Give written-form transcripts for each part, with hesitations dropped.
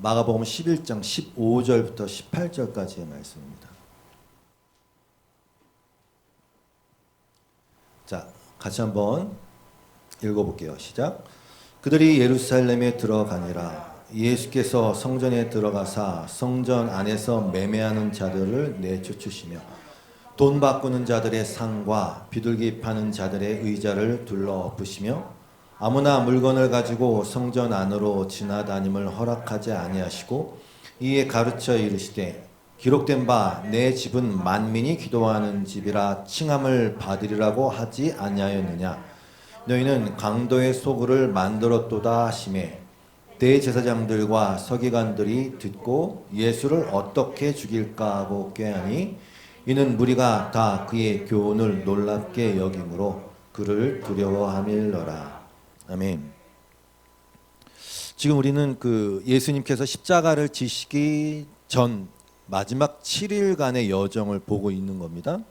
마가복음 11장 15절부터 18절까지의 말씀입니다. 자, 같이 한번 읽어볼게요. 시작. 그들이 예루살렘에 들어가니라. 예수께서 성전에 들어가사 성전 안에서 매매하는 자들을 내쫓으시며 돈 바꾸는 자들의 상과 비둘기 파는 자들의 의자를 둘러엎으시며 아무나 물건을 가지고 성전 안으로 지나다님을 허락하지 아니하시고 이에 가르쳐 이르시되 기록된 바 내 집은 만민이 기도하는 집이라 칭함을 받으리라고 하지 아니하였느냐. 너희는 강도의 소굴을 만들었도다 하시매 대제사장들과 서기관들이 듣고 예수를 어떻게 죽일까 하고 꾀하니 이는 무리가 다 그의 교훈을 놀랍게 여김으로 그를 두려워함일러라. 아멘. 지금 우리는 그 예수님께서 십자가를 지시기 전 마지막 7일간의 여정을 보고 있는 겁니다.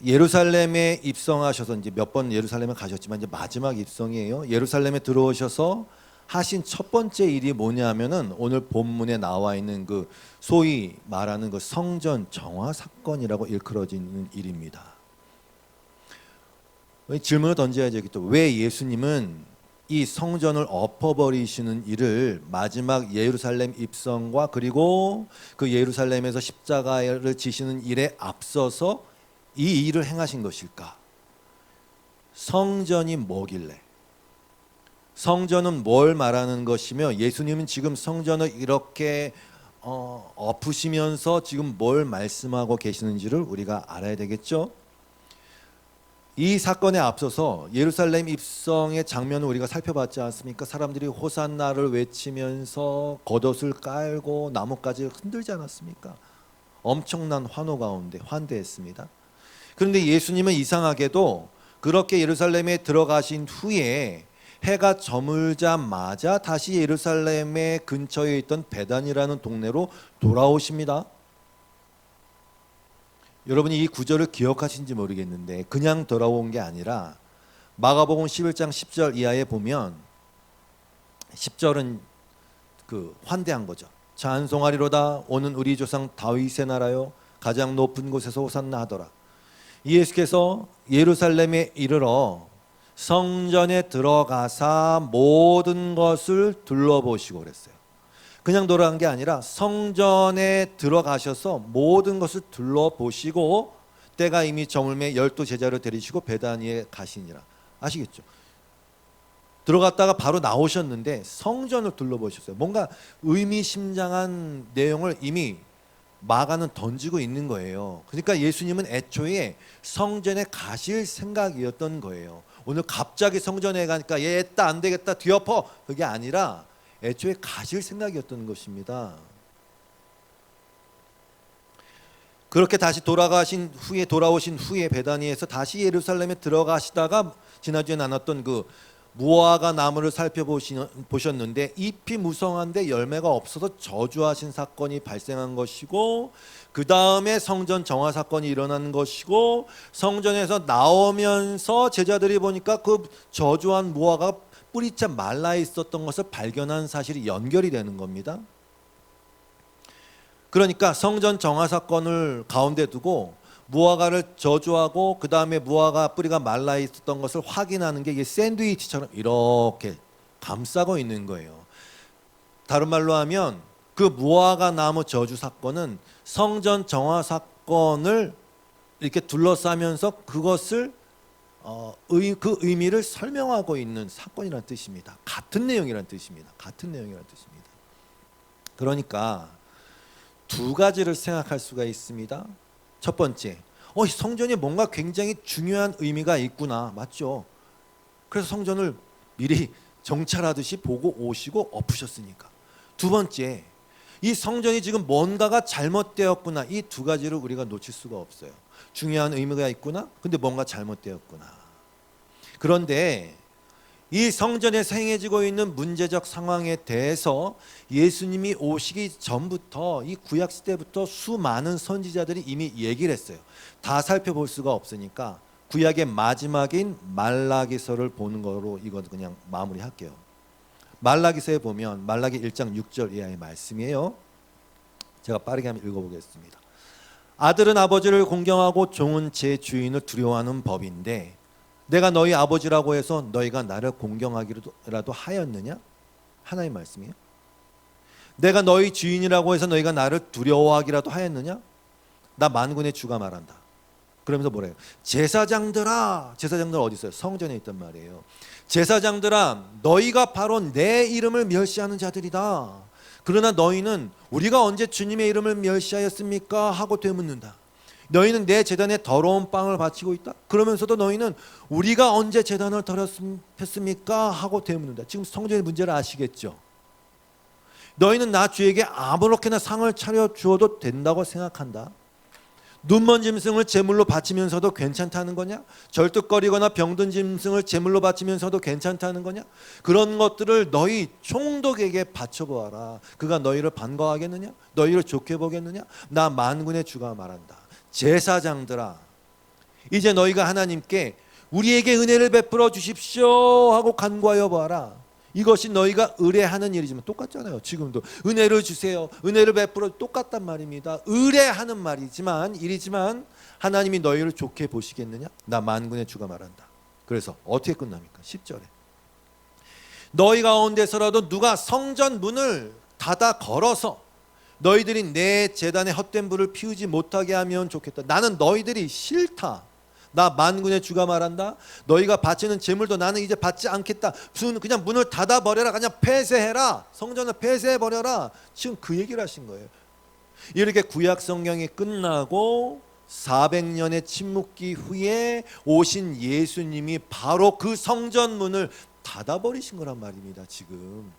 예루살렘에 입성하셔서 이제 몇 번 예루살렘에 가셨지만 이제 마지막 입성이에요. 예루살렘에 들어오셔서 하신 첫 번째 일이 뭐냐면은 오늘 본문에 나와 있는 그 소위 말하는 그 성전 정화 사건이라고 일컬어지는 일입니다. 질문을 던져야죠. 또 왜 예수님은 이 성전을 엎어버리시는 일을 마지막 예루살렘 입성과 그리고 그 예루살렘에서 십자가를 지시는 일에 앞서서 이 일을 행하신 것일까? 성전이 뭐길래? 성전은 뭘 말하는 것이며 예수님은 지금 성전을 이렇게 엎으시면서 지금 뭘 말씀하고 계시는지를 우리가 알아야 되겠죠? 이 사건에 앞서서 예루살렘 입성의 장면을 우리가 살펴봤지 않습니까? 사람들이 호산나를 외치면서 겉옷을 깔고 나뭇가지를 흔들지 않았습니까? 엄청난 환호 가운데 환대했습니다. 그런데 예수님은 이상하게도 그렇게 예루살렘에 들어가신 후에 해가 저물자마자 다시 예루살렘의 근처에 있던 베단이라는 동네로 돌아오십니다. 여러분이 이 구절을 기억하신지 모르겠는데 그냥 돌아온 게 아니라 마가복음 11장 10절 이하에 보면 10절은 그 환대한 거죠. 찬송하리로다 오는 우리 조상 다윗의 나라요 가장 높은 곳에서 호산나 하더라. 예수께서 예루살렘에 이르러 성전에 들어가사 모든 것을 둘러보시고 그랬어요. 그냥 돌아간 게 아니라 성전에 들어가셔서 모든 것을 둘러보시고 때가 이미 저물매 12 제자를 데리시고 베다니에 가시니라. 아시겠죠? 들어갔다가 바로 나오셨는데 성전을 둘러보셨어요. 뭔가 의미심장한 내용을 이미 마가는 던지고 있는 거예요. 그러니까 예수님은 애초에 성전에 가실 생각이었던 거예요. 오늘 갑자기 성전에 가니까 얘다 안 되겠다 뒤엎어 그게 아니라 애초에 가실 생각이었던 것입니다. 그렇게 다시 돌아오신 후에 베다니에서 다시 예루살렘에 들어가시다가 지난주에 나눴던 그 무화과 나무를 살펴보셨는데 잎이 무성한데 열매가 없어서 저주하신 사건이 발생한 것이고 그 다음에 성전 정화 사건이 일어난 것이고 성전에서 나오면서 제자들이 보니까 그 저주한 무화과가 뿌리째 말라 있었던 것을 발견한 사실이 연결이 되는 겁니다. 그러니까 성전 정화 사건을 가운데 두고 무화과를 저주하고 그 다음에 무화과 뿌리가 말라 있었던 것을 확인하는 게 이게 샌드위치처럼 이렇게 감싸고 있는 거예요. 다른 말로 하면 그 무화과 나무 저주 사건은 성전 정화 사건을 이렇게 둘러싸면서 그것을 그 의미를 설명하고 있는 사건이라는 뜻입니다. 같은 내용이라는 뜻입니다. 같은 내용이라는 뜻입니다. 그러니까 두 가지를 생각할 수가 있습니다. 첫 번째, 성전에 뭔가 굉장히 중요한 의미가 있구나. 맞죠? 그래서 성전을 미리 정찰하듯이 보고 오시고 엎으셨으니까. 두 번째, 이 성전이 지금 뭔가가 잘못되었구나. 이 두 가지를 우리가 놓칠 수가 없어요. 중요한 의미가 있구나. 근데 뭔가 잘못되었구나. 그런데 이 성전에서 행해지고 있는 문제적 상황에 대해서 예수님이 오시기 전부터 이 구약 시대부터 수많은 선지자들이 이미 얘기를 했어요. 다 살펴볼 수가 없으니까 구약의 마지막인 말라기서를 보는 거로 이건 그냥 마무리할게요. 말라기서에 보면 말라기 1장 6절 이하의 말씀이에요. 제가 빠르게 한번 읽어보겠습니다. 아들은 아버지를 공경하고 종은 제 주인을 두려워하는 법인데 내가 너희 아버지라고 해서 너희가 나를 공경하기라도 하였느냐? 하나님 말씀이에요. 내가 너희 주인이라고 해서 너희가 나를 두려워하기라도 하였느냐? 나 만군의 주가 말한다. 그러면서 뭐래요? 제사장들아, 제사장들 어디 있어요? 성전에 있단 말이에요. 제사장들아, 너희가 바로 내 이름을 멸시하는 자들이다. 그러나 너희는 우리가 언제 주님의 이름을 멸시하였습니까? 하고 되묻는다. 너희는 내 제단에 더러운 빵을 바치고 있다. 그러면서도 너희는 우리가 언제 제단을 더럽혔습니까? 하고 되묻는다. 지금 성전의 문제를 아시겠죠? 너희는 나 주에게 아무렇게나 상을 차려 주어도 된다고 생각한다. 눈먼 짐승을 제물로 바치면서도 괜찮다는 거냐? 절뚝거리거나 병든 짐승을 제물로 바치면서도 괜찮다는 거냐? 그런 것들을 너희 총독에게 바쳐보아라. 그가 너희를 반가워하겠느냐? 너희를 좋게 보겠느냐? 나 만군의 주가 말한다. 제사장들아, 이제 너희가 하나님께 우리에게 은혜를 베풀어 주십시오 하고 간구하여 보아라. 이것이 너희가 의뢰하는 일이지만 똑같잖아요. 지금도 은혜를 주세요, 은혜를 베풀어, 똑같단 말입니다. 의뢰하는 말이지만 일이지만 하나님이 너희를 좋게 보시겠느냐? 나 만군의 주가 말한다. 그래서 어떻게 끝납니까? 10절에 너희 가운데서라도 누가 성전 문을 닫아 걸어서 너희들이 내 제단에 헛된 불을 피우지 못하게 하면 좋겠다. 나는 너희들이 싫다. 나 만군의 주가 말한다. 너희가 바치는 제물도 나는 이제 받지 않겠다. 그냥 문을 닫아버려라. 그냥 폐쇄해라. 성전을 폐쇄해버려라. 지금 그 얘기를 하신 거예요. 이렇게 구약 성경이 끝나고 400년의 침묵기 후에 오신 예수님이 바로 그 성전 문을 닫아버리신 거란 말입니다. 지금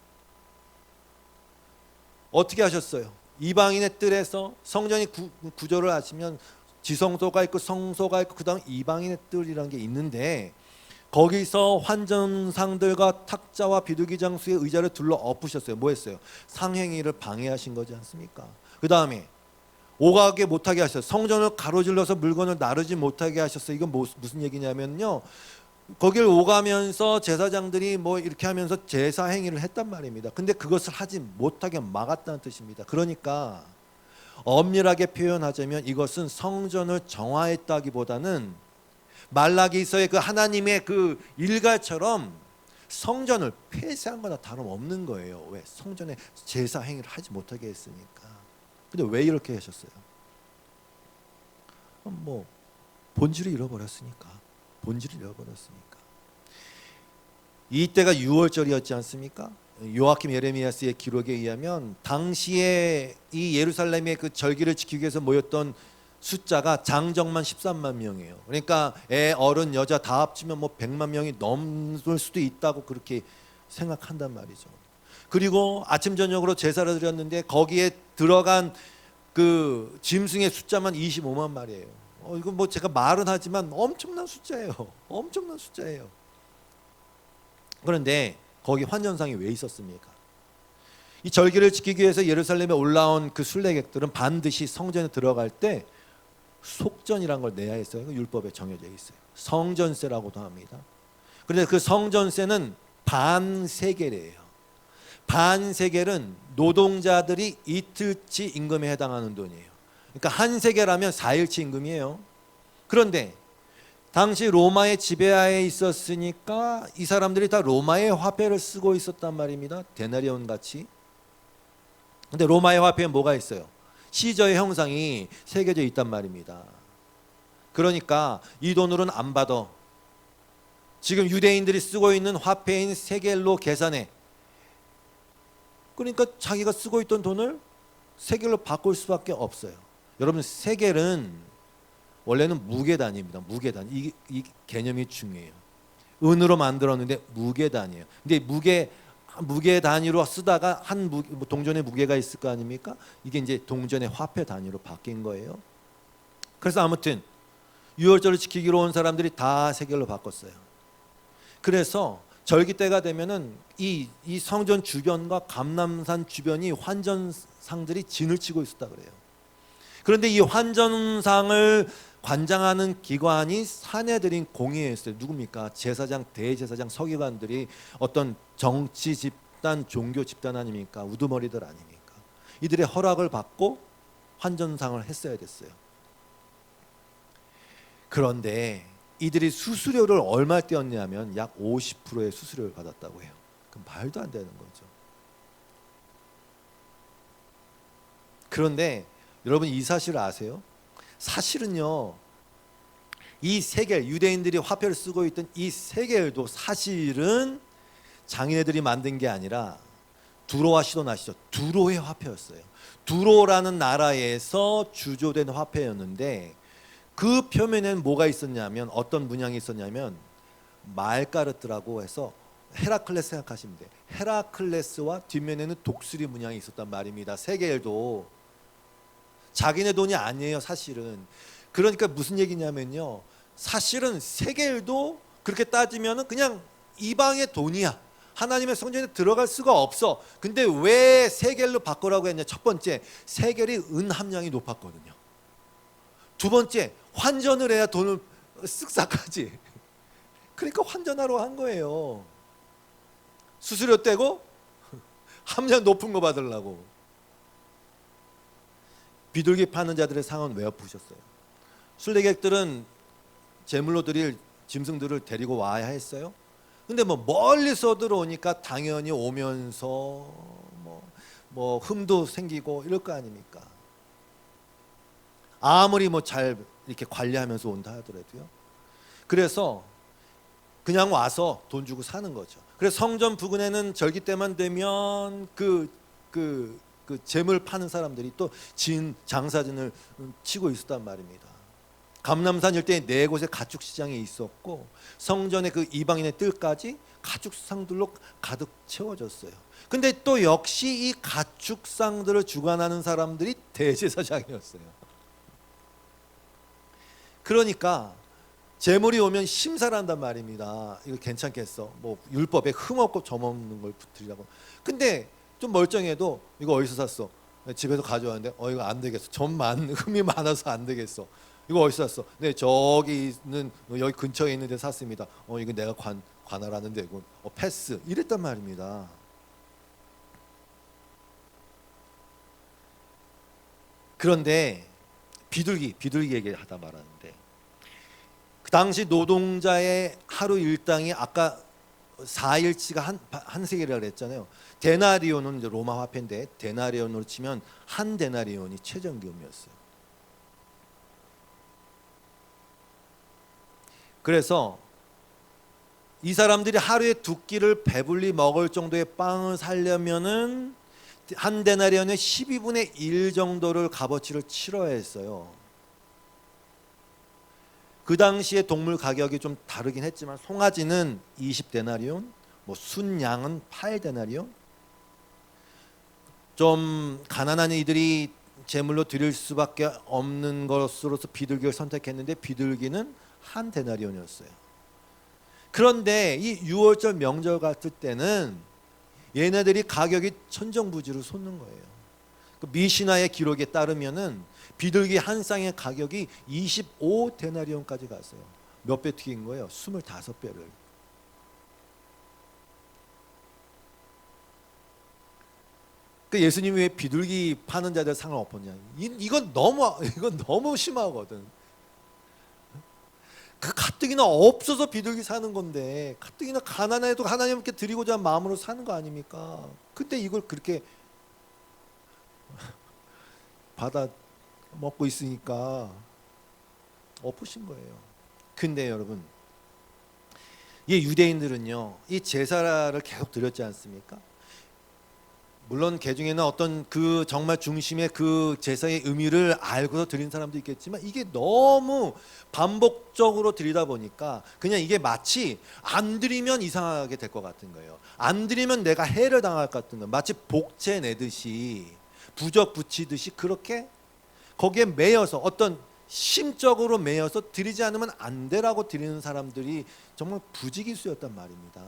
어떻게 하셨어요? 이방인의 뜰에서 성전이 구조를 아시면 지성소가 있고 성소가 있고 그 다음 이방인의 뜰이라는 게 있는데 거기서 환전상들과 탁자와 비둘기 장수의 의자를 둘러 엎으셨어요. 뭐 했어요? 상행위를 방해하신 거지 않습니까? 그 다음에 오가게 못하게 하셨어요. 성전을 가로질러서 물건을 나르지 못하게 하셨어요. 이건 무슨 얘기냐면요, 거길 오가면서 제사장들이 뭐 이렇게 하면서 제사 행위를 했단 말입니다. 근데 그것을 하지 못하게 막았다는 뜻입니다. 그러니까 엄밀하게 표현하자면 이것은 성전을 정화했다기보다는 말라기서의 그 하나님의 그 일가처럼 성전을 폐쇄한 거나 다름없는 거예요. 왜? 성전에 제사 행위를 하지 못하게 했으니까. 근데 왜 이렇게 하셨어요? 뭐 본질을 잃어버렸으니까. 이때가 6월절이었지 않습니까? 요아킴 예레미야스의 기록에 의하면 당시에 이 예루살렘의 그 절기를 지키기 위해서 모였던 숫자가 장정만 13만 명이에요. 그러니까 애, 어른, 여자 다 합치면 뭐 100만 명이 넘을 수도 있다고 그렇게 생각한단 말이죠. 그리고 아침 저녁으로 제사를 드렸는데 거기에 들어간 그 짐승의 숫자만 25만 마리예요. 이거 뭐 제가 말은 하지만 엄청난 숫자예요. 그런데 거기 환전상이 왜 있었습니까? 이 절기를 지키기 위해서 예루살렘에 올라온 그 순례객들은 반드시 성전에 들어갈 때 속전이라는 걸 내야 했어요. 율법에 정해져 있어요. 성전세라고도 합니다. 그런데 그 성전세는 반세겔이에요. 반세겔은 노동자들이 이틀치 임금에 해당하는 돈이에요. 그러니까 한 세겔하면 4일치 임금이에요. 그런데 당시 로마의 지배하에 있었으니까 이 사람들이 다 로마의 화폐를 쓰고 있었단 말입니다. 데나리온 같이. 근데 로마의 화폐에 뭐가 있어요? 시저의 형상이 새겨져 있단 말입니다. 그러니까 이 돈으로는 안 받아. 지금 유대인들이 쓰고 있는 화폐인 세겔로 계산해. 그러니까 자기가 쓰고 있던 돈을 세겔로 바꿀 수밖에 없어요. 여러분, 세겔은 원래는 무게단위입니다. 무게단. 이 개념이 중요해요. 은으로 만들었는데 무게단위예요. 근데 무게 단위로 쓰다가 동전의 무게가 있을 거 아닙니까? 이게 이제 동전의 화폐 단위로 바뀐 거예요. 그래서 아무튼 6월절을 지키기로 온 사람들이 다 세겔로 바꿨어요. 그래서 절기 때가 되면은 이 성전 주변과 감람산 주변이 환전상들이 진을 치고 있었다 그래요. 그런데 이 환전상을 관장하는 기관이 사내들인 공회였어요. 누굽니까? 제사장, 대제사장, 서기관들이 어떤 정치 집단 종교 집단 아닙니까? 우두머리들 아닙니까? 이들의 허락을 받고 환전상을 했어야 됐어요. 그런데 이들이 수수료를 얼마 떼었냐면 약 50%의 수수료를 받았다고 해요. 그럼 말도 안 되는 거죠. 그런데 여러분 이 사실을 아세요? 사실은요, 이 세겔, 유대인들이 화폐를 쓰고 있던 이 세겔도 사실은 장인애들이 만든 게 아니라 두로와 시돈 아시죠? 두로의 화폐였어요. 두로라는 나라에서 주조된 화폐였는데 그 표면에는 뭐가 있었냐면, 어떤 문양이 있었냐면 말가르트라고 해서 헤라클레스 생각하시면 돼요. 헤라클레스와 뒷면에는 독수리 문양이 있었단 말입니다. 세겔도 자기네 돈이 아니에요, 사실은. 그러니까 무슨 얘기냐면요, 사실은 세겔도 그렇게 따지면은 그냥 이방의 돈이야. 하나님의 성전에 들어갈 수가 없어. 근데 왜 세겔로 바꾸라고 했냐? 첫 번째, 세겔이 은 함량이 높았거든요. 두 번째, 환전을 해야 돈을 쓱싹하지. 그러니까 환전하러 한 거예요. 수수료 떼고 함량 높은 거 받으려고. 비둘기 파는 자들의 상은 왜 엎으셨어요? 순례객들은 제물로 드릴 짐승들을 데리고 와야 했어요. 근데 뭐 멀리서 들어오니까 당연히 오면서 뭐 흠도 생기고 이럴 거 아닙니까? 아무리 뭐 잘 이렇게 관리하면서 온다 하더라도요. 그래서 그냥 와서 돈 주고 사는 거죠. 그래서 성전 부근에는 절기 때만 되면 그 재물 파는 사람들이 또 장사진을 치고 있었단 말입니다. 감람산 일대에 4곳의 가축 시장이 있었고 성전의 그 이방인의 뜰까지 가축상들로 가득 채워졌어요. 근데 또 역시 이 가축상들을 주관하는 사람들이 대제사장이었어요. 그러니까 재물이 오면 심사를 한단 말입니다. 이거 괜찮겠어? 뭐 율법에 흠없고 점없는 걸 붙으려고. 근데 좀 멀쩡해도 이거 어디서 샀어? 집에서 가져왔는데 이거 안 되겠어. 흠이 많아서 안 되겠어. 이거 어디서 샀어? 네, 저기 있는 여기 근처에 있는 데 샀습니다. 이거 내가 관할하는데 이거 패스. 이랬단 말입니다. 그런데 비둘기 얘기하다 말하는데, 그 당시 노동자의 하루 일당이 아까 4일치가 한 세겔이라고 했잖아요. 데나리온은 이제 로마 화폐인데 데나리온으로 치면 한 데나리온이 최저임금이었어요. 그래서 이 사람들이 하루에 2끼를 배불리 먹을 정도의 빵을 사려면은 한 데나리온의 12분의 1 정도를 값어치를 치러야 했어요. 그 당시에 동물 가격이 좀 다르긴 했지만 송아지는 20데나리온, 뭐 순양은 8데나리온. 좀 가난한 이들이 제물로 드릴 수밖에 없는 것으로서 비둘기를 선택했는데 비둘기는 한 데나리온이었어요. 그런데 이 6월절 명절 같을 때는 얘네들이 가격이 천정부지로 솟는 거예요. 그 미시나의 기록에 따르면은 비둘기 한 쌍의 가격이 25데나리온까지 갔어요. 몇 배 튀긴 거예요? 25배를. 그 예수님이 왜 비둘기 파는 자들 상을 엎었냐? 이건 너무 심하거든. 그 가뜩이나 없어서 비둘기 사는 건데, 가뜩이나 가난해도 하나님께 드리고자 하는 마음으로 사는 거 아닙니까? 근데 이걸 그렇게 받아 먹고 있으니까 엎으신 거예요. 근데 여러분, 이 유대인들은요, 이 제사를 계속 드렸지 않습니까? 물론 개중에는 어떤 그 정말 중심의 그 제사의 의미를 알고서 드린 사람도 있겠지만 이게 너무 반복적으로 드리다 보니까 그냥 이게 마치 안 드리면 이상하게 될 것 같은 거예요. 안 드리면 내가 해를 당할 것 같은 거예요. 마치 복채 내듯이 부적 붙이듯이 그렇게 거기에 매여서 어떤 심적으로 매여서 드리지 않으면 안 되라고 드리는 사람들이 정말 부지기수였단 말입니다.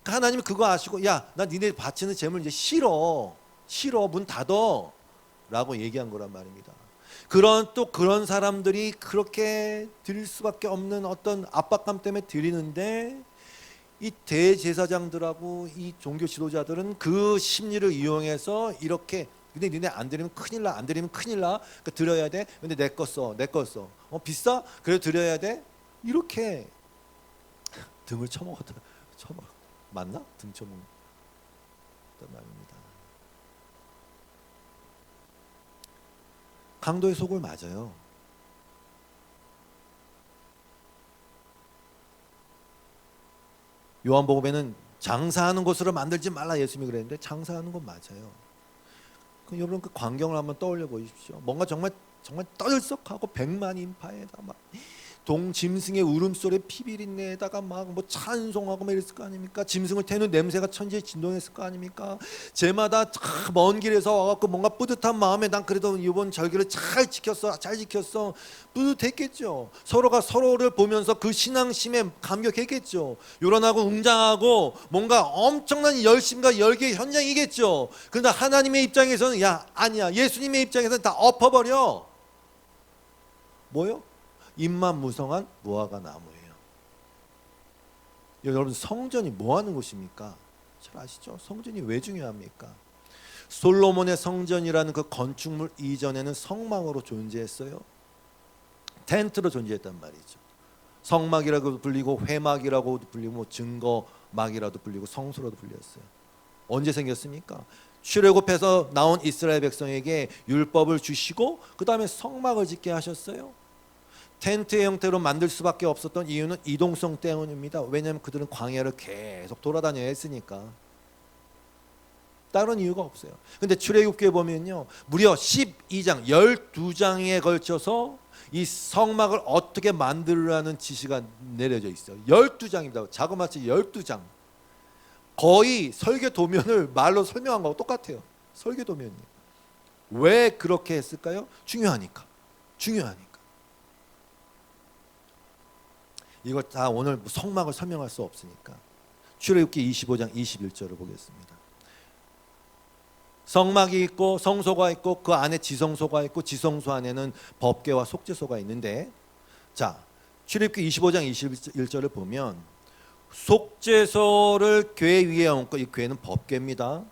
하나님이 그거 아시고 야, 나 니네 바치는 재물 이제 싫어 문 닫어 라고 얘기한 거란 말입니다. 그런 사람들이 그렇게 드릴 수밖에 없는 어떤 압박감 때문에 드리는데 이 대제사장들하고 이 종교 지도자들은 그 심리를 이용해서 이렇게, 근데 니네 안 드리면 큰일 나, 안 드리면 큰일 나, 그러니까 드려야 돼. 근데 내 거 써, 내 거 써. 비싸? 그래 드려야 돼. 이렇게 등을 쳐먹었다. 맞나? 등 쳐먹는 말입니다. 강도의 속을 맞아요. 요한복음에는 장사하는 곳으로 만들지 말라 예수님이 그랬는데 장사하는 곳 맞아요. 그럼 여러분 그 광경을 한번 떠올려 보십시오. 뭔가 정말 떠들썩하고 백만 인파에다 막 짐승의 울음소리에 피비린내에다가 막 뭐 찬송하고 막 이랬을 거 아닙니까? 짐승을 태우는 냄새가 천지에 진동했을 거 아닙니까? 제마다 먼 길에서 와갖고 뭔가 뿌듯한 마음에 난 그래도 이번 절기를 잘 지켰어 뿌듯했겠죠. 서로가 서로를 보면서 그 신앙심에 감격했겠죠. 요란하고 웅장하고 뭔가 엄청난 열심과 열기의 현장이겠죠. 그런데 하나님의 입장에서는 아니야. 예수님의 입장에서는 다 엎어버려. 뭐요? 잎만 무성한 무화과 나무예요. 여러분 성전이 뭐 하는 곳입니까? 잘 아시죠? 성전이 왜 중요합니까? 솔로몬의 성전이라는 그 건축물 이전에는 성막으로 존재했어요. 텐트로 존재했단 말이죠. 성막이라고 불리고 회막이라고도 불리고 뭐 증거막이라도 불리고 성소라도 불렸어요. 언제 생겼습니까? 출애굽해서 나온 이스라엘 백성에게 율법을 주시고 그 다음에 성막을 짓게 하셨어요. 텐트의 형태로 만들 수밖에 없었던 이유는 이동성 때문입니다. 왜냐하면 그들은 광야를 계속 돌아다녀야 했으니까. 다른 이유가 없어요. 근데 출애굽기에 보면요, 무려 12장 12장에 걸쳐서 이 성막을 어떻게 만들라는 지시가 내려져 있어요. 12장입니다. 자그마치 12장. 거의 설계 도면을 말로 설명한 거하고 똑같아요. 설계 도면이. 왜 그렇게 했을까요? 중요하니까. 이걸 다 오늘 성막을 설명할 수 없으니까 출애굽기 25장 21절을 보겠습니다. 성막이 있고 성소가 있고 그 안에 지성소가 있고 지성소 안에는 법궤와 속죄소가 있는데, 자, 출애굽기 25장 21절을 보면 속죄소를 궤 위에 얹고, 이 궤는 법궤입니다.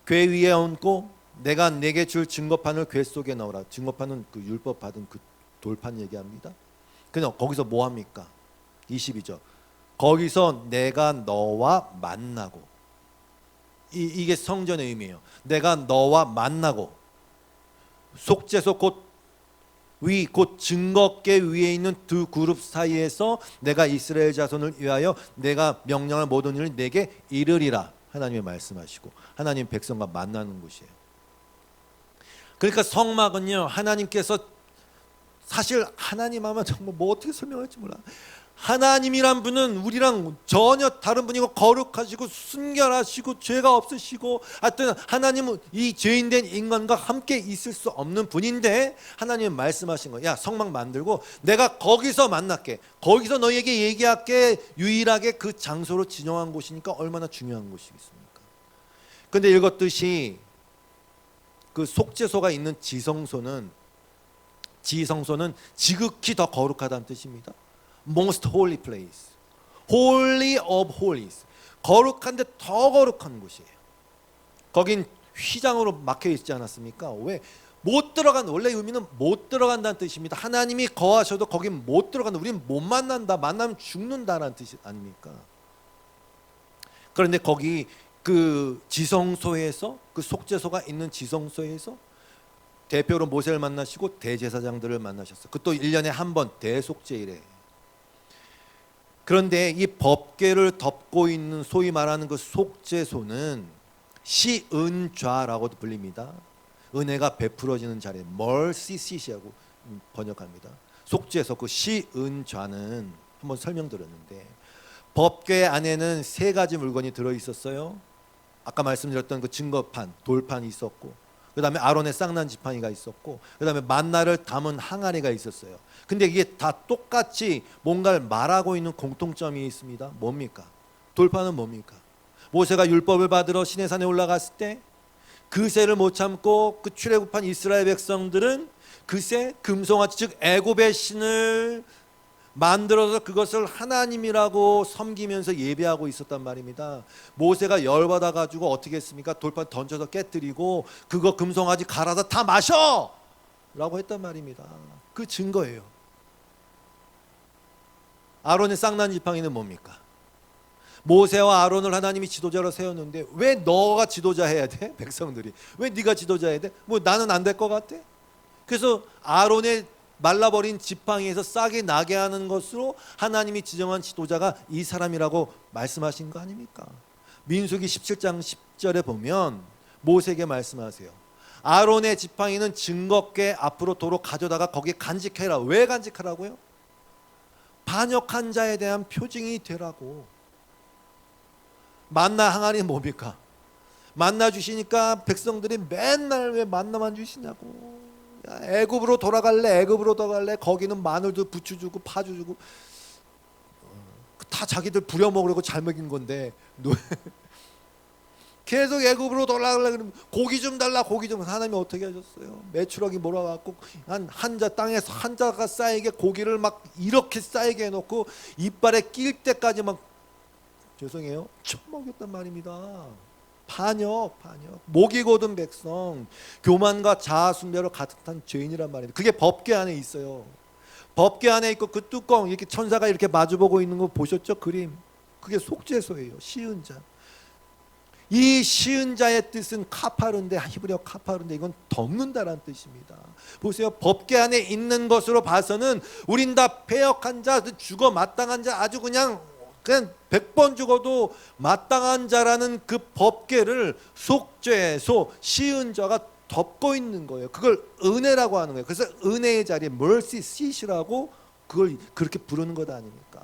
궤 위에 얹고 내가 내게 줄 증거판을 궤 속에 넣으라. 증거판은 그 율법 받은 그 돌판 얘기합니다. 그냥 거기서 뭐 합니까? 22절. 거기서 내가 너와 만나고, 이게 성전의 의미예요. 내가 너와 만나고, 속죄소 곧 증거궤 위에 있는 두 그룹 사이에서 내가 이스라엘 자손을 위하여 내가 명령할 모든 일을 내게 이르리라. 하나님이 말씀하시고 하나님 백성과 만나는 곳이에요. 그러니까 성막은요, 하나님께서, 사실 하나님 하면 정말 뭐 어떻게 설명할지 몰라. 하나님이란 분은 우리랑 전혀 다른 분이고 거룩하시고 순결하시고 죄가 없으시고, 하여튼 하나님은 이 죄인된 인간과 함께 있을 수 없는 분인데 하나님은 말씀하신 거야. 야, 성막 만들고 내가 거기서 만날게, 거기서 너희에게 얘기할게. 유일하게 그 장소로 지정한 곳이니까 얼마나 중요한 곳이겠습니까? 그런데 읽었듯이 그 속죄소가 있는 지성소는 지극히 더 거룩하다는 뜻입니다. Most holy place, holy of holies, 거룩한데 더 거룩한 곳이에요. 거긴 휘장으로 막혀 있지 않았습니까? 왜? 못 들어간, 원래 의미는 못 들어간다는 뜻입니다. 하나님이 거하셔도 거긴 못 들어간다. 우리는 못 만난다. 만나면 죽는다라는 뜻이 아닙니까? 그런데 거기 그 지성소에서, 그 속죄소가 있는 지성소에서 대표로 모세를 만나시고 대제사장들을 만나셨어요. 그것도 1년에 한 번 대속죄일에. 그런데 이 법궤를 덮고 있는 소위 말하는 그 속죄소는 시은좌라고도 불립니다. 은혜가 베풀어지는 자리, mercy seat이라고 번역합니다. 속죄소, 그 시은좌는 한번 설명드렸는데, 법궤 안에는 세 가지 물건이 들어 있었어요. 아까 말씀드렸던 그 증거판, 돌판이 있었고, 그 다음에 아론의 쌍난 지팡이가 있었고, 그 다음에 만나를 담은 항아리가 있었어요. 근데 이게 다 똑같이 뭔가를 말하고 있는 공통점이 있습니다. 뭡니까? 돌판은 뭡니까? 모세가 율법을 받으러 시내산에 올라갔을 때 그새를 못 참고 그 출애굽한 이스라엘 백성들은 그새 금송아지, 즉 애굽의 신을 만들어서 그것을 하나님이라고 섬기면서 예배하고 있었단 말입니다. 모세가 열받아 가지고 어떻게 했습니까? 돌판 던져서 깨뜨리고 그거 금송아지 갈아서 다 마셔! 라고 했단 말입니다. 그 증거예요. 아론의 쌍난 지팡이는 뭡니까? 모세와 아론을 하나님이 지도자로 세웠는데 왜 너가 지도자 해야 돼? 백성들이. 왜 네가 지도자 해야 돼? 뭐 나는 안 될 것 같아? 그래서 아론의 말라버린 지팡이에서 싹이 나게 하는 것으로 하나님이 지정한 지도자가 이 사람이라고 말씀하신 거 아닙니까? 민수기 17장 10절에 보면 모세에게 말씀하세요. 아론의 지팡이는 증거께 앞으로 도로 가져다가 거기에 간직해라. 왜 간직하라고요? 반역한 자에 대한 표징이 되라고. 만나 항아리 뭡니까? 만나 주시니까 백성들이 맨날 왜 만나만 주시냐고. 야, 애굽으로 돌아갈래? 애굽으로 돌아갈래? 거기는 마늘도 부추 주고 파주 주고 다 자기들 부려먹으려고 잘 먹인 건데 계속 애굽으로 돌아가려고 그러면 고기 좀 달라, 고기 좀. 하나님이 어떻게 하셨어요? 메추라기 몰아갖고 한자 땅에서 한자가 쌓이게 고기를 막 이렇게 쌓이게 해놓고 이빨에 낄 때까지 막 죄송해요 쳐먹였단 말입니다. 반역. 목이 곧은 백성, 교만과 자아 숭배로 가득 찬 죄인이란 말입니다. 그게 법궤 안에 있어요. 법궤 안에 있고 그 뚜껑 이렇게 천사가 이렇게 마주보고 있는 거 보셨죠? 그림. 그게 속죄소예요. 시은 자. 이 시은 자의 뜻은 카파른데, 히브리어 카파른데 이건 덮는다라는 뜻입니다. 보세요. 법궤 안에 있는 것으로 봐서는 우린 다 패역한 자, 죽어 마땅한 자, 아주 그냥 100번 죽어도 마땅한 자라는 그 법궤를 속죄소, 시은 자가 덮고 있는 거예요. 그걸 은혜라고 하는 거예요. 그래서 은혜의 자리에 mercy seat이라고 그걸 그렇게 부르는 것 아닙니까?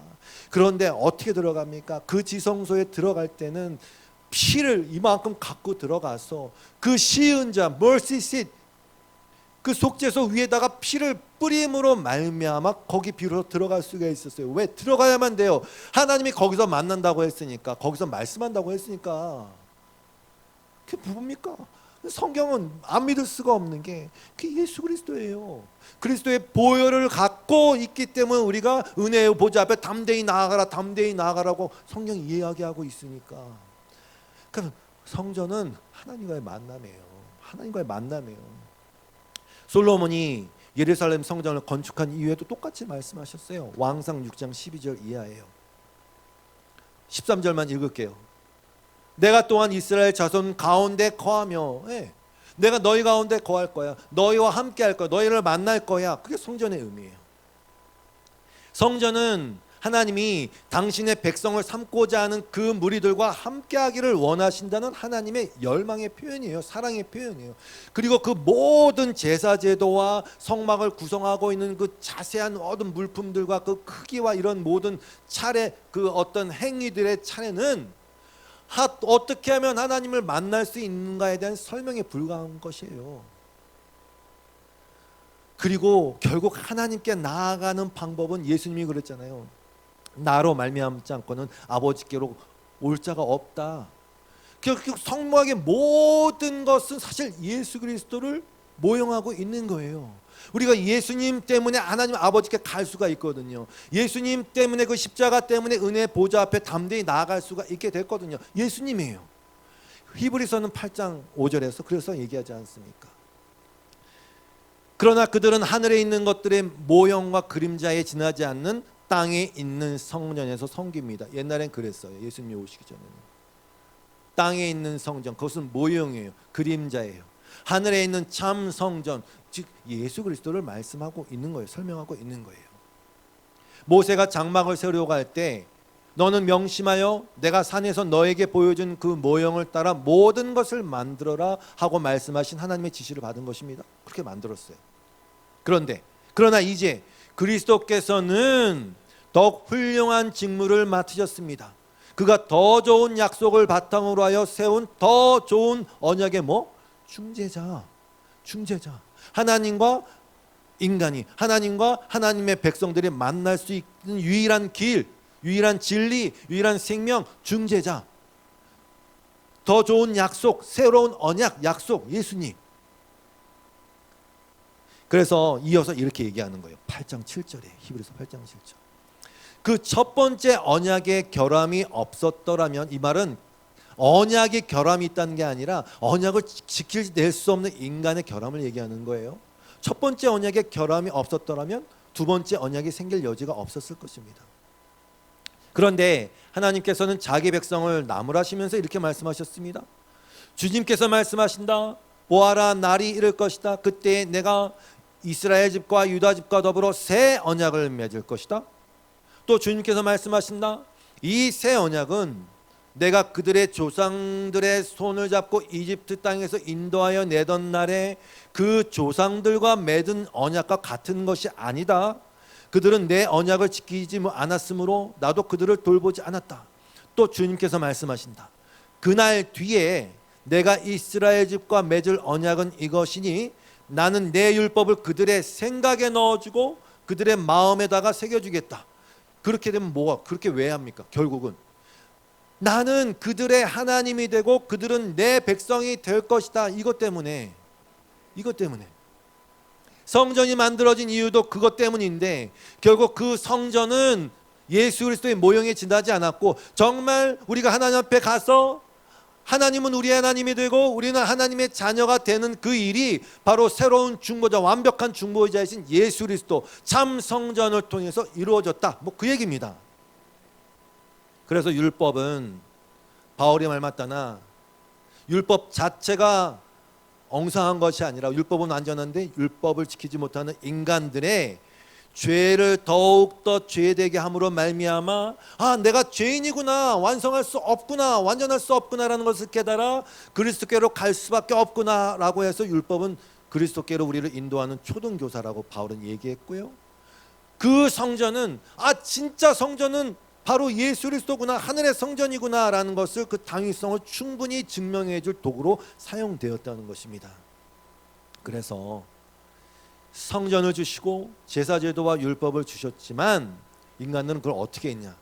그런데 어떻게 들어갑니까? 그 지성소에 들어갈 때는 피를 이만큼 갖고 들어가서 그 시은 자 mercy seat, 그 속죄소 위에다가 피를 뿌림으로 말미암아 거기 비로소 들어갈 수가 있었어요. 왜? 들어가야만 돼요. 하나님이 거기서 만난다고 했으니까, 거기서 말씀한다고 했으니까. 그게 뭡니까? 성경은 안 믿을 수가 없는 게 그게 예수 그리스도예요. 그리스도의 보혈을 갖고 있기 때문에 우리가 은혜의 보좌 앞에 담대히 나아가라, 담대히 나아가라고 성경이 이야기하고 있으니까. 그러니까 성전은 하나님과의 만남이에요. 하나님과의 만남이에요. 솔로몬이 예루살렘 성전을 건축한 이유에도 똑같이 말씀하셨어요. 왕상 6장 12절 이하예요. 13절만 읽을게요. 내가 또한 이스라엘 자손 가운데 거하며, 내가 너희 가운데 거할 거야. 너희와 함께 할 거야. 너희를 만날 거야. 그게 성전의 의미예요. 성전은 하나님이 당신의 백성을 삼고자 하는 그 무리들과 함께하기를 원하신다는 하나님의 열망의 표현이에요. 사랑의 표현이에요. 그리고 그 모든 제사 제도와 성막을 구성하고 있는 그 자세한 모든 물품들과 그 크기와 이런 모든 차례, 그 어떤 행위들의 차례는 어떻게 하면 하나님을 만날 수 있는가에 대한 설명에 불과한 것이에요. 그리고 결국 하나님께 나아가는 방법은 예수님이 그랬잖아요. 나로 말미암지 않고는 아버지께로 올 자가 없다. 결국 성막의 모든 것은 사실 예수 그리스도를 모형하고 있는 거예요. 우리가 예수님 때문에 하나님 아버지께 갈 수가 있거든요. 예수님 때문에 그 십자가 때문에 은혜 보좌 앞에 담대히 나아갈 수가 있게 됐거든요. 예수님이에요. 히브리서는 8장 5절에서 그래서 얘기하지 않습니까? 그러나 그들은 하늘에 있는 것들의 모형과 그림자에 지나지 않는 땅에 있는 성전에서 섬깁니다. 옛날엔 그랬어요. 예수님이 오시기 전에는. 땅에 있는 성전, 그것은 모형이에요. 그림자예요. 하늘에 있는 참 성전, 즉 예수 그리스도를 말씀하고 있는 거예요. 설명하고 있는 거예요. 모세가 장막을 세우려고 할 때 너는 명심하여 내가 산에서 너에게 보여준 그 모형을 따라 모든 것을 만들어라 하고 말씀하신 하나님의 지시를 받은 것입니다. 그렇게 만들었어요. 그러나 이제 그리스도께서는 더욱 훌륭한 직무를 맡으셨습니다. 그가 더 좋은 약속을 바탕으로 하여 세운 더 좋은 언약의 중재자. 하나님과 인간이, 하나님과 하나님의 백성들이 만날 수 있는 유일한 길, 유일한 진리, 유일한 생명, 중재자. 더 좋은 약속, 새로운 언약, 약속, 예수님. 그래서 이어서 이렇게 얘기하는 거예요. 8장 7절에, 히브리서 8장 7절. 그 첫 번째 언약의 결함이 없었더라면, 이 말은 언약의 결함이 있다는 게 아니라 언약을 지킬 수 없는 인간의 결함을 얘기하는 거예요. 첫 번째 언약의 결함이 없었더라면 두 번째 언약이 생길 여지가 없었을 것입니다. 그런데 하나님께서는 자기 백성을 나무라시면서 이렇게 말씀하셨습니다. 주님께서 말씀하신다. 보아라, 날이 이를 것이다. 그때 내가 이스라엘 집과 유다 집과 더불어 새 언약을 맺을 것이다. 또 주님께서 말씀하신다. 이 새 언약은 내가 그들의 조상들의 손을 잡고 이집트 땅에서 인도하여 내던 날에 그 조상들과 맺은 언약과 같은 것이 아니다. 그들은 내 언약을 지키지 않았으므로 나도 그들을 돌보지 않았다. 또 주님께서 말씀하신다. 그날 뒤에 내가 이스라엘 집과 맺을 언약은 이것이니 나는 내 율법을 그들의 생각에 넣어주고 그들의 마음에다가 새겨주겠다. 그렇게 되면 뭐가 그렇게 왜 합니까? 결국은 나는 그들의 하나님이 되고 그들은 내 백성이 될 것이다. 이것 때문에 성전이 만들어진 이유도 그것 때문인데, 결국 그 성전은 예수 그리스도의 모형에 지나지 않았고 정말 우리가 하나님 앞에 가서 하나님은 우리의 하나님이 되고 우리는 하나님의 자녀가 되는 그 일이 바로 새로운 중보자, 완벽한 중보자이신 예수 그리스도 참 성전을 통해서 이루어졌다. 그 얘기입니다. 그래서 율법은 바울이 말 맞다나 율법 자체가 엉성한 것이 아니라 율법은 완전한데 율법을 지키지 못하는 인간들의 죄를 더욱더 죄되게 함으로 말미암아 내가 죄인이구나, 완성할 수 없구나, 완전할 수 없구나라는 것을 깨달아 그리스도께로 갈 수밖에 없구나라고 해서 율법은 그리스도께로 우리를 인도하는 초등교사라고 바울은 얘기했고요. 그 성전은 진짜 성전은 바로 예수 그리스도구나, 하늘의 성전이구나라는 것을 그 당위성을 충분히 증명해 줄 도구로 사용되었다는 것입니다. 그래서 성전을 주시고 제사제도와 율법을 주셨지만 인간들은 그걸 어떻게 했냐?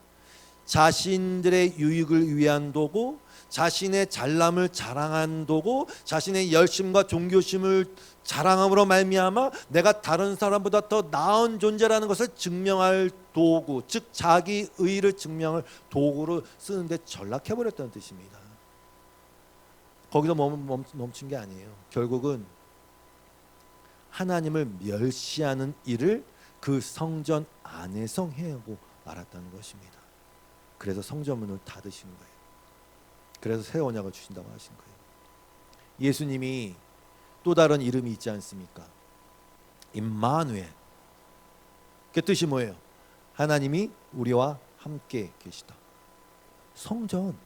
자신들의 유익을 위한 도구, 자신의 잘남을 자랑한 도구, 자신의 열심과 종교심을 자랑함으로 말미암아 내가 다른 사람보다 더 나은 존재라는 것을 증명할 도구, 즉 자기 의의를 증명할 도구로 쓰는데 전락해버렸다는 뜻입니다. 거기서 멈춘 게 아니에요. 결국은 하나님을 멸시하는 일을 그 성전 안에서 해오고 말았다는 것입니다. 그래서 성전문을 닫으신 거예요. 그래서 새 언약을 주신다고 하신 거예요. 예수님이 또 다른 이름이 있지 않습니까? 임마누엘. 그 뜻이 뭐예요? 하나님이 우리와 함께 계시다. 성전.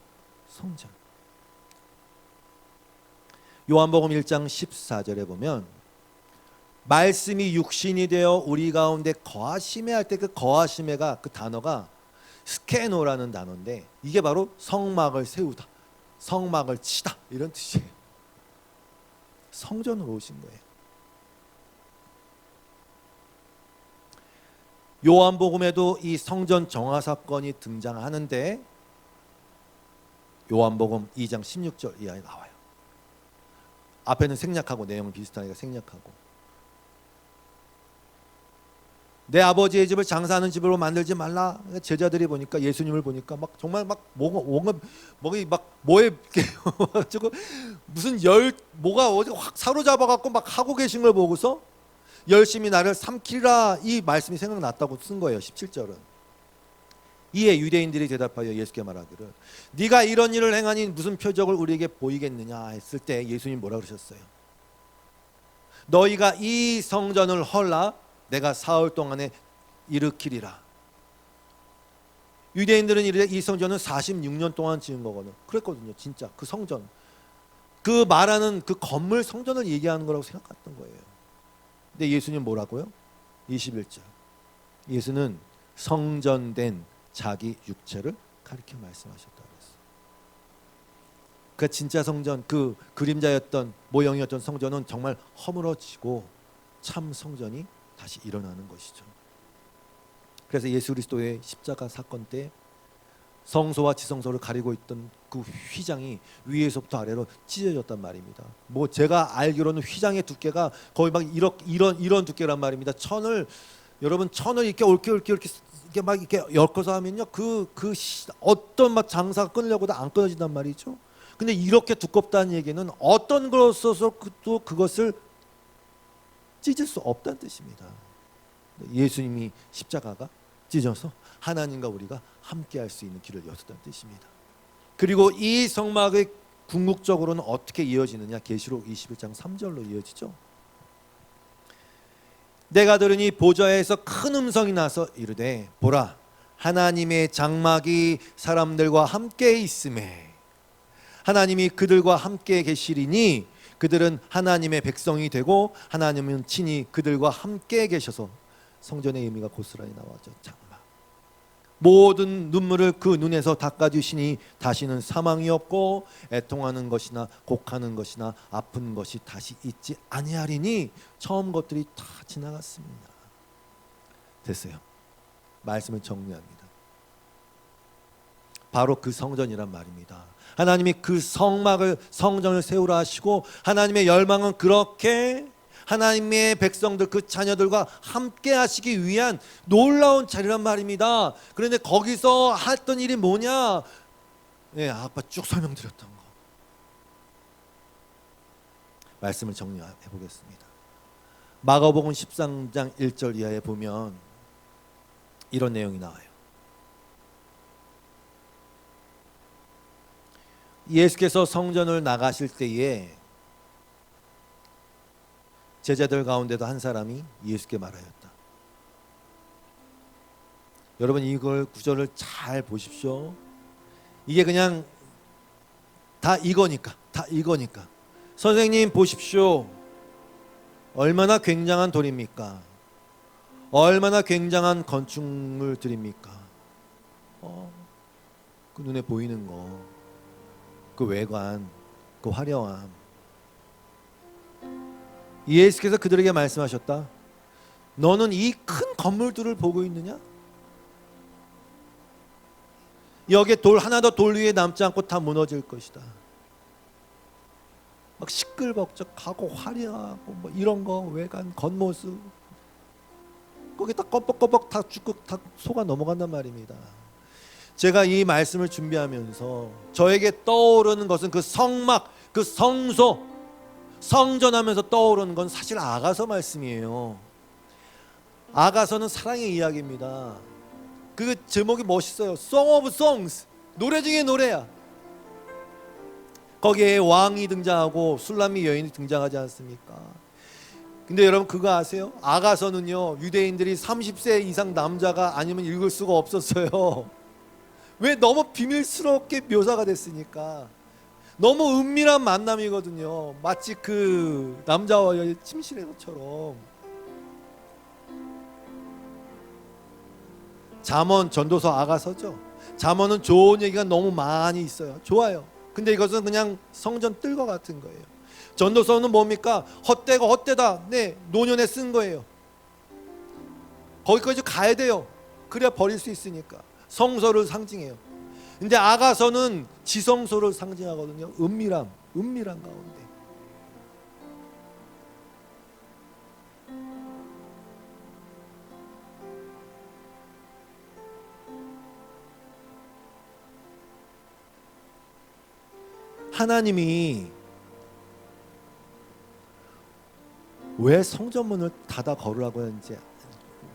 요한복음 1장 14절에 보면 말씀이 육신이 되어 우리 가운데 거하시매 할 때 그 거하시매가 그 단어가 스케노라는 단어인데 이게 바로 성막을 세우다, 성막을 치다 이런 뜻이에요. 성전으로 오신 거예요. 요한복음에도 이 성전 정화 사건이 등장하는데 요한복음 2장 16절 이하에 나와요. 앞에는 생략하고 내용은 비슷하니까 생략하고 내 아버지의 집을 장사하는 집으로 만들지 말라. 제자들이 보니까 예수님을 보니까 막 정말 막 뭐가 막 뭐에 가지고 무슨 뭐가 어디 확 사로잡아 갖고 막 하고 계신 걸 보고서 열심히 나를 삼키라 이 말씀이 생각났다고 쓴 거예요. 17절은. 이에 유대인들이 대답하여 예수께 말하기를 네가 이런 일을 행하니 무슨 표적을 우리에게 보이겠느냐 했을 때 예수님 뭐라 그러셨어요? 너희가 이 성전을 헐라 내가 사흘 동안에 일으키리라. 유대인들은 이르되 이 성전은 46년 동안 지은 거거든. 그랬거든요. 진짜 그 성전, 그 말하는 그 건물 성전을 얘기하는 거라고 생각했던 거예요. 근데 예수님 뭐라고요? 21절. 예수는 성전된 자기 육체를 가리켜 말씀하셨다고 했어요. 그 진짜 성전, 그 그림자였던 모형이었던 성전은 정말 허물어지고 참 성전이 다시 일어나는 것이죠. 그래서 예수 그리스도의 십자가 사건 때 성소와 지성소를 가리고 있던 그 휘장이 위에서부터 아래로 찢어졌단 말입니다. 뭐 제가 알기로는 휘장의 두께가 거의 막 이런 두께란 말입니다. 여러분 천을 이렇게 옳게 막 이렇게 엮어서 하면요, 어떤 막 장사가 끊으려고도 안 끊어진단 말이죠. 근데 이렇게 두껍다는 얘기는 어떤 것으로서도 그것을 찢을 수 없다는 뜻입니다. 예수님이 십자가가 찢어서 하나님과 우리가 함께할 수 있는 길을 여셨다는 뜻입니다. 그리고 이 성막의 궁극적으로는 어떻게 이어지느냐? 계시록 21장 3절로 이어지죠. 내가 들으니 보좌에서 큰 음성이 나서 이르되 보라 하나님의 장막이 사람들과 함께 있음에 하나님이 그들과 함께 계시리니 그들은 하나님의 백성이 되고 하나님은 친히 그들과 함께 계셔서 성전의 의미가 고스란히 나와져. 장막 모든 눈물을 그 눈에서 닦아주시니 다시는 사망이 없고 애통하는 것이나 곡하는 것이나 아픈 것이 다시 있지 아니하리니 처음 것들이 다 지나갔습니다. 됐어요. 말씀을 정리합니다. 바로 그 성전이란 말입니다. 하나님이 그 성전을 세우라 하시고 하나님의 열망은 그렇게 하나님의 백성들 그 자녀들과 함께 하시기 위한 놀라운 자리란 말입니다. 그런데 거기서 했던 일이 뭐냐? 네, 아까 쭉 설명드렸던 거. 말씀을 정리해 보겠습니다. 마가복음 13장 1절 이하에 보면 이런 내용이 나와요. 예수께서 성전을 나가실 때에 제자들 가운데도 한 사람이 예수께 말하였다. 여러분 이걸 구절을 잘 보십시오. 이게 그냥 다 이거니까. 선생님 보십시오. 얼마나 굉장한 돌입니까? 얼마나 굉장한 건축물들입니까? 그 눈에 보이는 거, 그 외관, 그 화려함. 예수께서 그들에게 말씀하셨다. 너는 이 큰 건물들을 보고 있느냐? 여기에 돌 하나도 돌 위에 남지 않고 다 무너질 것이다. 막 시끌벅적하고 화려하고 뭐 이런 거 외관 겉모습 거기 다 껌뻑껌뻑 다 죽고 다 속아 넘어간단 말입니다. 제가 이 말씀을 준비하면서 저에게 떠오르는 것은 그 성막, 그 성소, 성전하면서 떠오르는 건 사실 아가서 말씀이에요. 아가서는 사랑의 이야기입니다. 그 제목이 멋있어요. Song of Songs, 노래 중에 노래야. 거기에 왕이 등장하고 술람미 여인이 등장하지 않습니까? 근데 여러분 그거 아세요? 아가서는요 유대인들이 30세 이상 남자가 아니면 읽을 수가 없었어요. 왜? 너무 비밀스럽게 묘사가 됐으니까. 너무 은밀한 만남이거든요. 마치 그 남자와 여자 침실에서처럼. 잠언, 전도서, 아가서죠. 잠언은 좋은 얘기가 너무 많이 있어요. 좋아요. 근데 이것은 그냥 성전 뜰과 같은 거예요. 전도서는 뭡니까? 헛되고 헛되다. 네, 노년에 쓴 거예요. 거기까지 가야 돼요. 그래야 버릴 수 있으니까. 성서를 상징해요. 근데 아가서는 지성소를 상징하거든요. 은밀한 가운데. 하나님이 왜 성전문을 닫아 걸으라고 하는지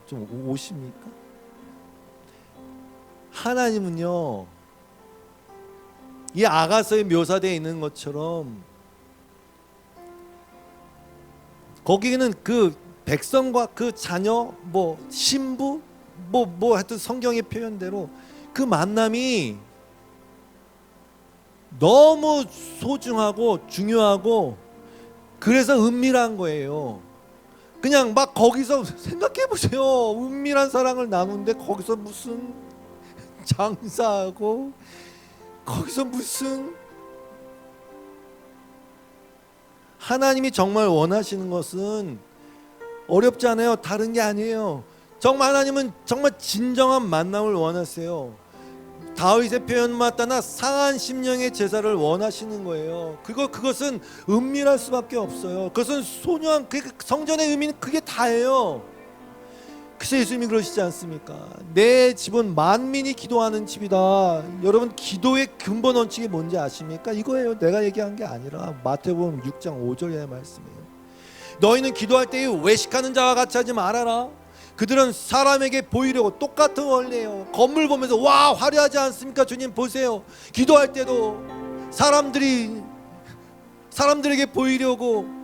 좀 오십니까? 하나님은요 이 아가서에 묘사되어 있는 것처럼 거기는 그 백성과 그 자녀 뭐 신부 뭐 하여튼 성경의 표현대로 그 만남이 너무 소중하고 중요하고 그래서 은밀한 거예요. 그냥 막 거기서 생각해 보세요. 은밀한 사랑을 나누는데 거기서 무슨 장사하고 거기서 무슨 하나님이 정말 원하시는 것은 어렵지 않아요. 다른 게 아니에요. 정말 하나님은 정말 진정한 만남을 원하세요. 다윗의 표현 맞다나 상한 심령의 제사를 원하시는 거예요. 그것은 은밀할 수밖에 없어요. 그것은 소중한 성전의 의미는 그게 다예요. 그래서 예수님이 그러시지 않습니까? 내 집은 만민이 기도하는 집이다. 여러분, 기도의 근본 원칙이 뭔지 아십니까? 이거예요. 내가 얘기한 게 아니라 마태복음 6장 5절의 말씀이에요. 너희는 기도할 때에 외식하는 자와 같이 하지 말아라. 그들은 사람에게 보이려고, 똑같은 원리예요. 건물 보면서 와 화려하지 않습니까? 주님 보세요. 기도할 때도 사람들에게 보이려고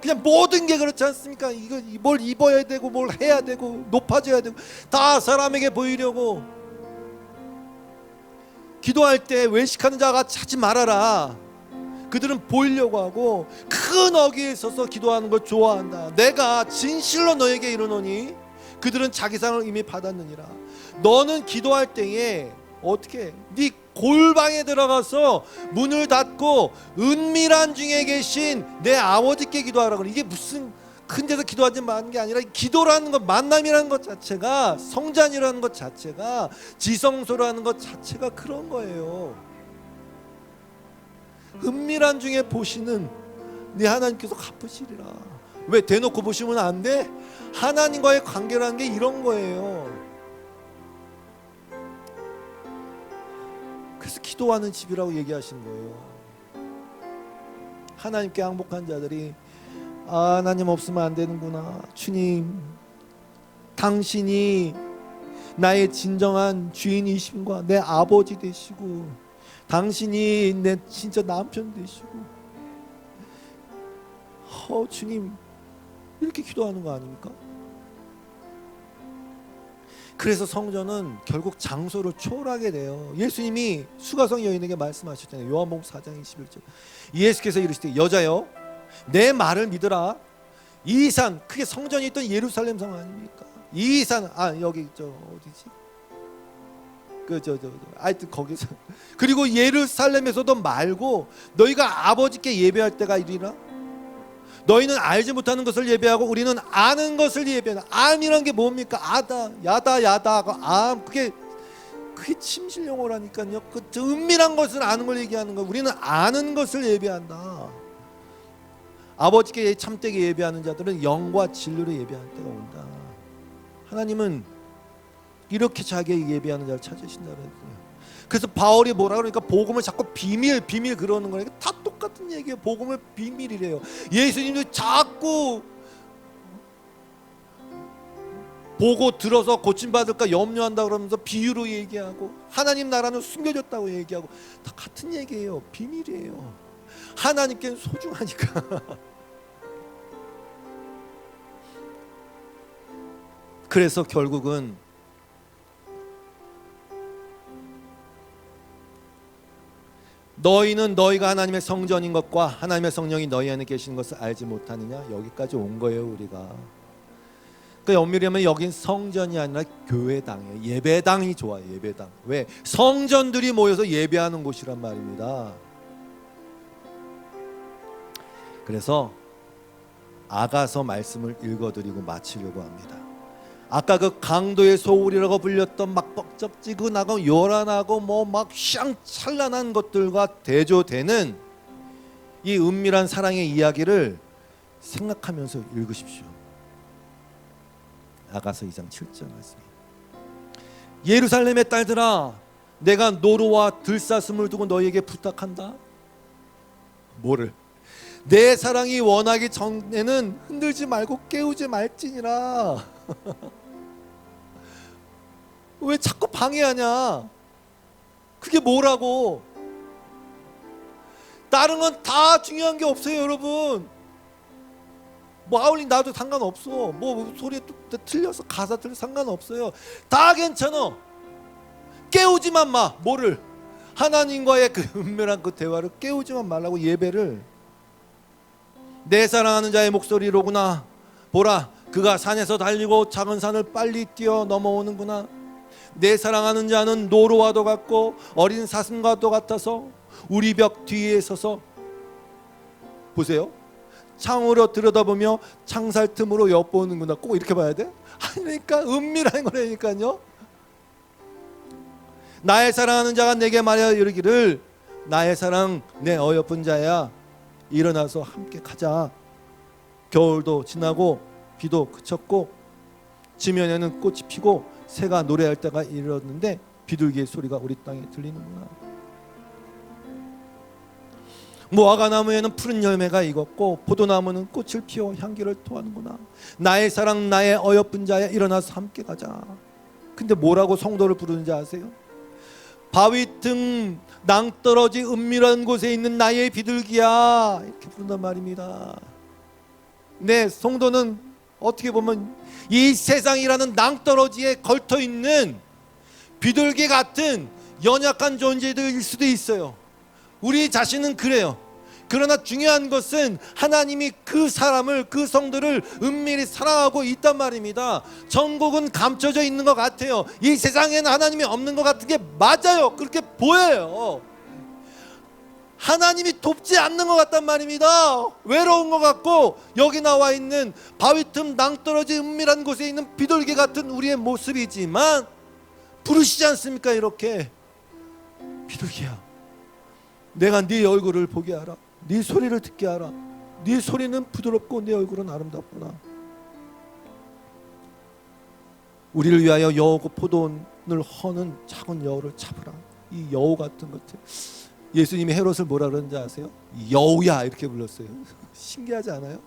그냥 모든 게 그렇지 않습니까? 이거 뭘 입어야 되고 뭘 해야 되고 높아져야 되고 다 사람에게 보이려고. 기도할 때 외식하는 자가 하지 말아라. 그들은 보이려고 하고 큰 어귀에 서서 기도하는 걸 좋아한다. 내가 진실로 너에게 이르노니 그들은 자기 상을 이미 받았느니라. 너는 기도할 때에 어떻게 네 골방에 들어가서 문을 닫고 은밀한 중에 계신 내 아버지께 기도하라고. 이게 무슨 큰 데서 기도하지 마는 게 아니라, 기도라는 것, 만남이라는 것 자체가, 성전이라는 것 자체가, 지성소라는 것 자체가 그런 거예요. 은밀한 중에 보시는 네 하나님께서 갚으시리라. 왜 대놓고 보시면 안 돼? 하나님과의 관계라는 게 이런 거예요. 그래서 기도하는 집이라고 얘기하신 거예요. 하나님께 항복한 자들이 하나님 없으면 안 되는구나. 주님, 당신이 나의 진정한 주인이신과 내 아버지 되시고 당신이 내 진짜 남편 되시고 주님, 이렇게 기도하는 거 아닙니까? 그래서 성전은 결국 장소를 초월하게 돼요. 예수님이 수가성 여인에게 말씀하셨잖아요. 요한복음 4장 21절. 예수께서 이르시되 여자여 내 말을 믿으라. 이 산, 그게 성전이 있던 예루살렘 성 아닙니까? 이 산, 여기 어디지? 하여튼 거기서. 그리고 예루살렘에서도 말고 너희가 아버지께 예배할 때가 이리라. 너희는 알지 못하는 것을 예배하고 우리는 아는 것을 예배한다. 암이란 게 뭡니까? 야다. 그게 침실 용어라니까요. 그 은밀한 것을 아는 걸 얘기하는 거. 우리는 아는 것을 예배한다. 아버지께 참되게 예배하는 자들은 영과 진리로 예배하는 때가 온다. 하나님은 이렇게 자기에게 예배하는 자를 찾으신다는 거예요. 그래서 바울이 뭐라 그러니까 복음을 자꾸 비밀 그러는 거니까 다 똑같은 얘기예요. 복음을 비밀이래요. 예수님도 자꾸 보고 들어서 고침받을까 염려한다 그러면서 비유로 얘기하고, 하나님 나라는 숨겨졌다고 얘기하고, 다 같은 얘기예요. 비밀이에요. 하나님께는 소중하니까. 그래서 결국은 너희는 너희가 하나님의 성전인 것과 하나님의 성령이 너희 안에 계시는 것을 알지 못하느냐. 여기까지 온 거예요. 우리가 그러니까 엄밀히 하면 여긴 성전이 아니라 교회당이에요. 예배당이 좋아요. 예배당. 왜? 성전들이 모여서 예배하는 곳이란 말입니다. 그래서 아가서 말씀을 읽어드리고 마치려고 합니다. 아까 그 강도의 소울이라고 불렸던 막 뻑적지근하고 요란하고 막 샹찬란한 것들과 대조되는 이 은밀한 사랑의 이야기를 생각하면서 읽으십시오. 아가서 2장 7절 말씀. 예루살렘의 딸들아, 내가 노루와 들사슴을 두고 너희에게 부탁한다. 뭐를? 내 사랑이 원하기 전에는 흔들지 말고 깨우지 말지니라. 왜 자꾸 방해하냐? 그게 뭐라고? 다른 건 다 중요한 게 없어요, 여러분. 뭐 아울링 나도 상관없어. 뭐 소리 틀려서 가사 틀려서 상관없어요. 다 괜찮아. 깨우지만 마. 뭐를? 하나님과의 그 은밀한 그 대화를 깨우지만 말라고. 예배를. 내 사랑하는 자의 목소리로구나. 보라, 그가 산에서 달리고 작은 산을 빨리 뛰어 넘어오는구나. 내 사랑하는 자는 노루와도 같고 어린 사슴과도 같아서 우리 벽 뒤에 서서, 보세요, 창으로 들여다보며 창살 틈으로 엿보는구나. 꼭 이렇게 봐야 돼? 그러니까 은밀한 거라니까요. 나의 사랑하는 자가 내게 말하여 이르기를, 나의 사랑 내 어여쁜 자야, 일어나서 함께 가자. 겨울도 지나고 비도 그쳤고 지면에는 꽃이 피고 새가 노래할 때가 이르렀는데 비둘기의 소리가 우리 땅에 들리는구나. 무화과 나무에는 푸른 열매가 익었고 포도나무는 꽃을 피워 향기를 토하는구나. 나의 사랑 나의 어여쁜 자야 일어나서 함께 가자. 근데 뭐라고 성도를 부르는지 아세요? 바위 틈 낭떠러지 은밀한 곳에 있는 나의 비둘기야, 이렇게 부른단 말입니다. 네, 성도는 어떻게 보면 이 세상이라는 낭떠러지에 걸터있는 비둘기 같은 연약한 존재들일 수도 있어요. 우리 자신은 그래요. 그러나 중요한 것은 하나님이 그 사람을, 그 성도를 은밀히 사랑하고 있단 말입니다. 천국은 감춰져 있는 것 같아요. 이 세상에는 하나님이 없는 것 같은 게 맞아요. 그렇게 보여요. 하나님이 돕지 않는 것 같단 말입니다. 외로운 것 같고, 여기 나와 있는 바위 틈 낭떠러지 은밀한 곳에 있는 비둘기 같은 우리의 모습이지만 부르시지 않습니까? 이렇게 비둘기야, 내가 네 얼굴을 보게 하라. 네 소리를 듣게 하라. 네 소리는 부드럽고 네 얼굴은 아름답구나. 우리를 위하여 여우고 포도원을 허는 작은 여우를 잡으라. 이 여우 같은 것들, 예수님이 헤롯을 뭐라 그러는지 아세요? 여우야, 이렇게 불렀어요. 신기하지 않아요?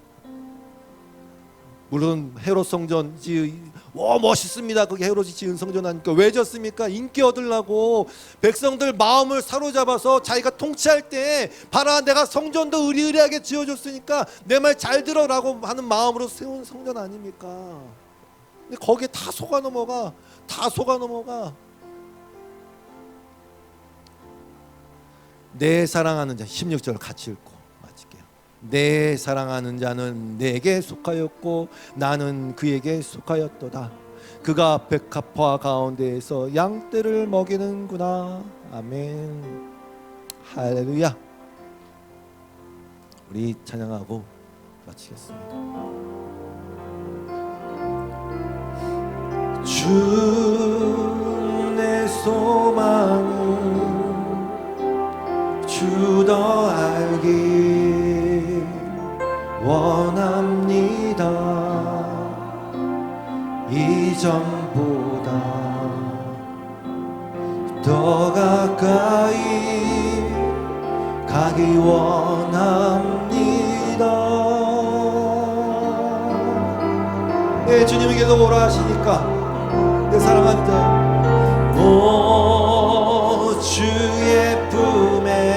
물론 헤롯 성전 멋있습니다. 그게 헤롯이 지은 성전 하니까. 왜 졌습니까? 인기 얻으려고 백성들 마음을 사로잡아서 자기가 통치할 때 봐라, 내가 성전도 의리의리하게 지어줬으니까 내 말 잘 들어라고 하는 마음으로 세운 성전 아닙니까? 근데 거기에 다 속아 넘어가. 내 사랑하는 자, 16절 같이 읽고 마칠게요. 내 사랑하는 자는 내게 속하였고 나는 그에게 속하였도다. 그가 백합화 가운데에서 양떼를 먹이는구나. 아멘. 할렐루야. 우리 찬양하고 마치겠습니다. 주 내 소망은 주 더 알기 원합니다. 이전보다 더 가까이 가기 원합니다. 네, 주님이 계속 오라 하시니까 내 사랑하는 자, 오 주의 품에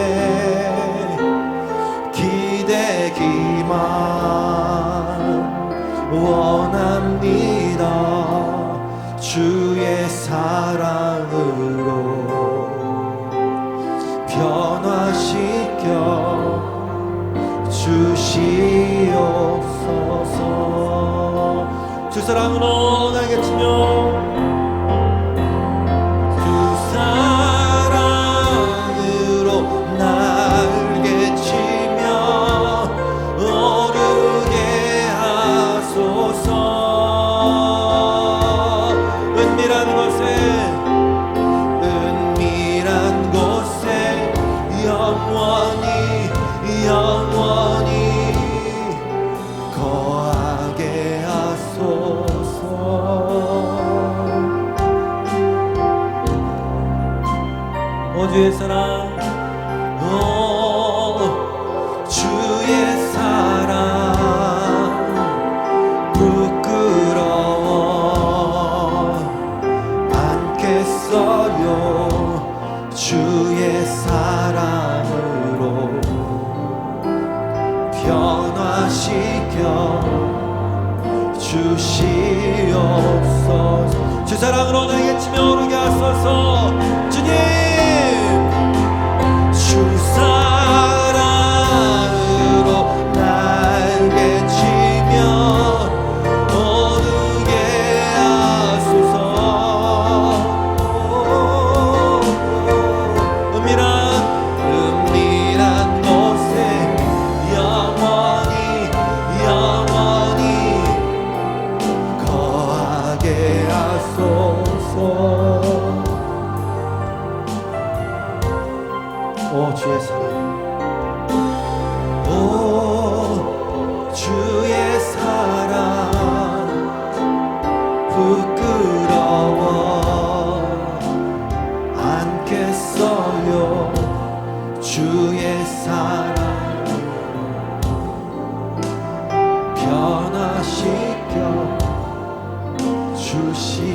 기대기만 원합니다. 주의 사랑으로 변화시켜 주시옵소서. 주 사랑으로 나에게 치며 주의 사랑, 오 주의 사랑 부끄러워 않겠어요. 주의 사랑으로 변화시켜 주시옵소서. 주 사랑으로 나에게 치며 오르게 하소서. 주님, 주 사랑으로 날개 치며 오르게 하소서. 은밀한 곳에 영원히 거하게 하소서. 오 주의 사랑, 오 주의 사랑 변화시켜 주시옵소서.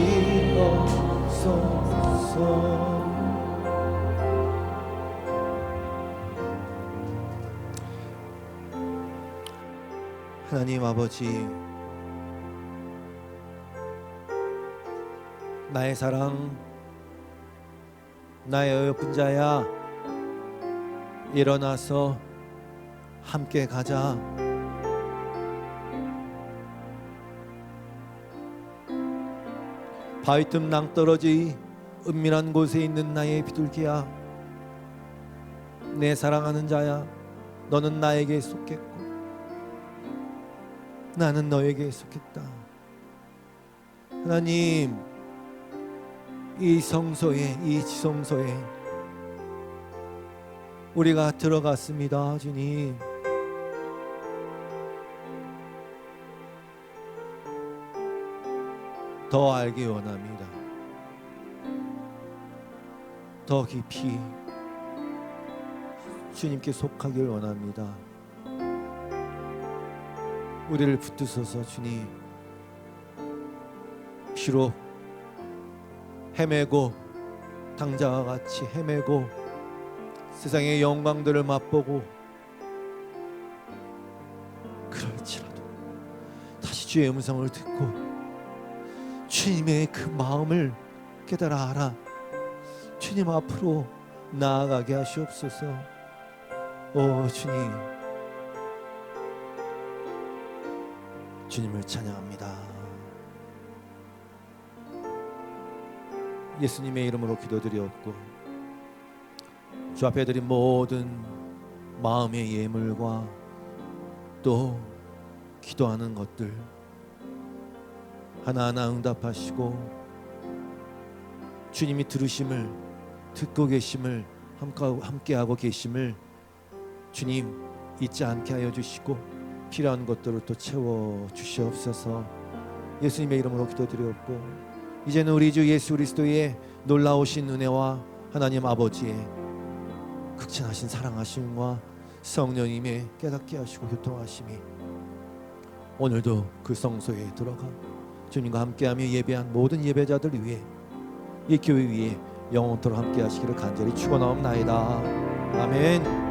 하나님 아버지, 나의 사랑, 나의 어여쁜 자야, 일어나서 함께 가자. 바위틈 낭떠러지 은밀한 곳에 있는 나의 비둘기야, 내 사랑하는 자야, 너는 나에게 속했고 나는 너에게 속했다. 하나님, 이 성소에, 이 지성소에 우리가 들어갔습니다. 주님, 더 알기 원합니다. 더 깊이 주님께 속하길 원합니다. 우리를 붙드셔서 주님, 비록 헤매고 당자와 같이 헤매고 세상의 영광들을 맛보고 그럴지라도 다시 주의 음성을 듣고 주님의 그 마음을 깨달아 알아 주님 앞으로 나아가게 하시옵소서. 오 주님, 주님을 찬양합니다. 예수님의 이름으로 기도드리옵고 주 앞에 드린 모든 마음의 예물과 또 기도하는 것들 하나하나 응답하시고 주님이 들으심을, 듣고 계심을, 함께하고 계심을 주님 잊지 않게 하여 주시고 필요한 것들을 또 채워 주시옵소서. 예수님의 이름으로 기도드리옵고 이제는 우리 주 예수 그리스도의 놀라우신 은혜와 하나님 아버지의 극진하신 사랑하심과 성령님의 깨닫게 하시고 교통하심이 오늘도 그 성소에 들어가 주님과 함께하며 예배한 모든 예배자들 위해 이 교회 위에 영원토록 함께 하시기를 간절히 축원하옵나이다. 아멘.